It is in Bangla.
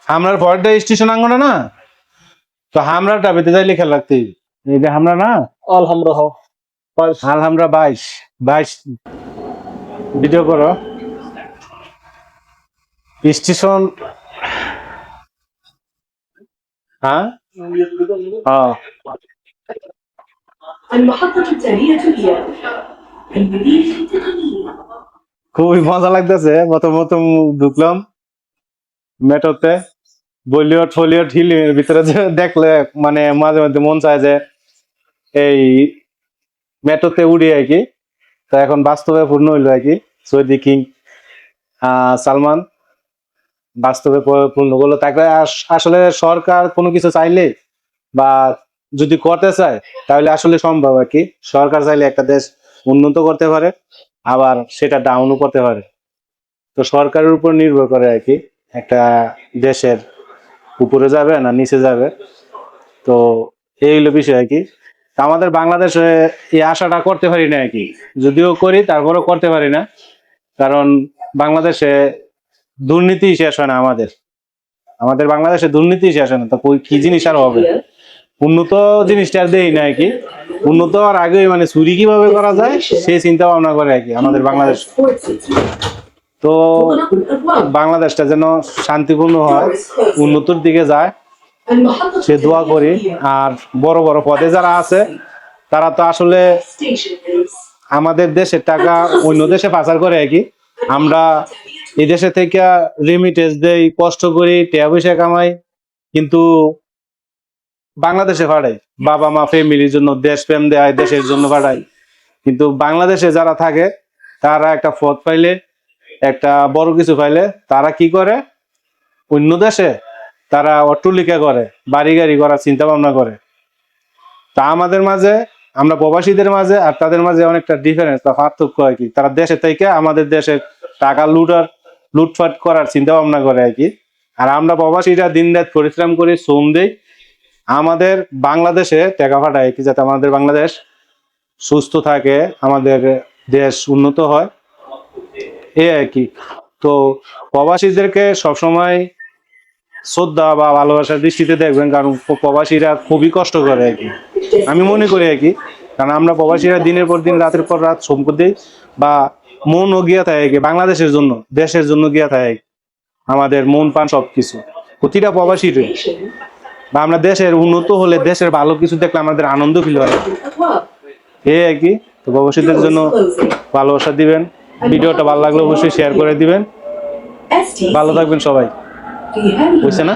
হামরার পরেরটা স্টেশন আঙ্গনা না, তো হামরাটা পেতে যাইলে খেয়াল রাখতে হবে। এই যে হামরা না, আলহামরা হও আলহামরা 22 ভিডিও করো স্টেশন। হ্যাঁ المحطة التالية هي المدينة التقنية. খুবই মজা লাগতেছে। প্রথম ঢুকলাম মেট্রোতে, বলিউড ফলিউড হিলের ভিতরে যে দেখলে মানে মাঝে মধ্যে মন চায় যে এই মেট্রোতে উড়ি আর কি। তো এখন বাস্তবে পূর্ণ হইলো আর কি। সৌদি কিং সালমান বাস্তবে পূর্ণ করলো। তাকে আসলে সরকার কোনো কিছু চাইলে বা যদি করতে চায় তাহলে আসলে সম্ভব আর কি। সরকার চাইলে একটা দেশ উন্নত করতে পারে, আবার সেটা ডাউনও করতে পারে। তো সরকারের উপর নির্ভর করে আর কি একটা দেশের উপরে যাবে না নিচে যাবে। তো এই হলো বিষয় আর কি। আমাদের বাংলাদেশে এই আশাটা করতে পারি না আর কি, যদিও করি তারপরেও করতে পারি না, কারণ বাংলাদেশে দুর্নীতি শেষ হয় না। আমাদের বাংলাদেশে দুর্নীতি শেষ হয় না, তো কি জিনিস আর হবে। উন্নত জিনিসটা আর দেই না আর কি। উন্নত হওয়ার আগে মানে চুরি কিভাবে করা যায় সেই চিন্তা ভাবনা করে আর কি আমাদের বাংলাদেশ। তো বাংলাদেশটা যেন শান্তিপূর্ণ হয়, উন্নতির দিকে যায়, সে দোয়া করি। আর বড় বড় পদে যারা আছে তারা তো আসলে আমাদের দেশের টাকা অন্য দেশে পাচার করে আর কি। আমরা এই দেশে থেকে রেমিটেন্স দেই, কষ্ট করি, টাকা পয়সা কামাই, কিন্তু বাংলাদেশে পাঠাই বাবা মা ফ্যামিলির জন্য, দেশ প্রেম দেয় দেশের জন্য পাঠাই। কিন্তু বাংলাদেশে যারা থাকে তারা একটা পদ পাইলে, একটা বড় কিছু পাইলে তারা কি করে, অন্য দেশে তারা অট্টলিকা করে, বাড়ি গাড়ি করার চিন্তা ভাবনা করে। তা আমাদের মাঝে, আমরা প্রবাসীদের মাঝে আর তাদের মাঝে অনেকটা ডিফারেন্স বা পার্থক্য আর কি। তারা দেশে থেকে আমাদের দেশে টাকা লুটপাট করার চিন্তা ভাবনা করে আর কি। আর আমরা প্রবাসীরা দিন রাত পরিশ্রম করি, শ্রম দেই আমাদের বাংলাদেশে টাকা পাঠায় কি, যাতে আমাদের বাংলাদেশ সুস্থ থাকে, আমাদের দেশ উন্নত হয়, এই আর কি। তো প্রবাসীদেরকে সবসময় শ্রদ্ধা বা ভালোবাসার দৃষ্টিতে দেখবেন, কারণ প্রবাসীরা খুবই কষ্ট করে আর কি, আমি মনে করি আর কি। কারণ আমরা প্রবাসীরা দিনের পর দিন রাতের পর রাত শ্রম দিই, বা মনও গিয়া থাকে বাংলাদেশের জন্য, দেশের জন্য গিয়া থাকে আমাদের মন প্রাণ সবকিছু প্রতিটা প্রবাসীর। বা আমরা দেশের উন্নত হলে, দেশের ভালো কিছু দেখলে আমাদের আনন্দ ফিল হয়, এই আর কি। তো প্রবাসীদের জন্য ভালোবাসা দিবেন, ভিডিওটা ভালো লাগলে অবশ্যই শেয়ার করে দিবেন। ভালো থাকবেন সবাই, বুঝছে না?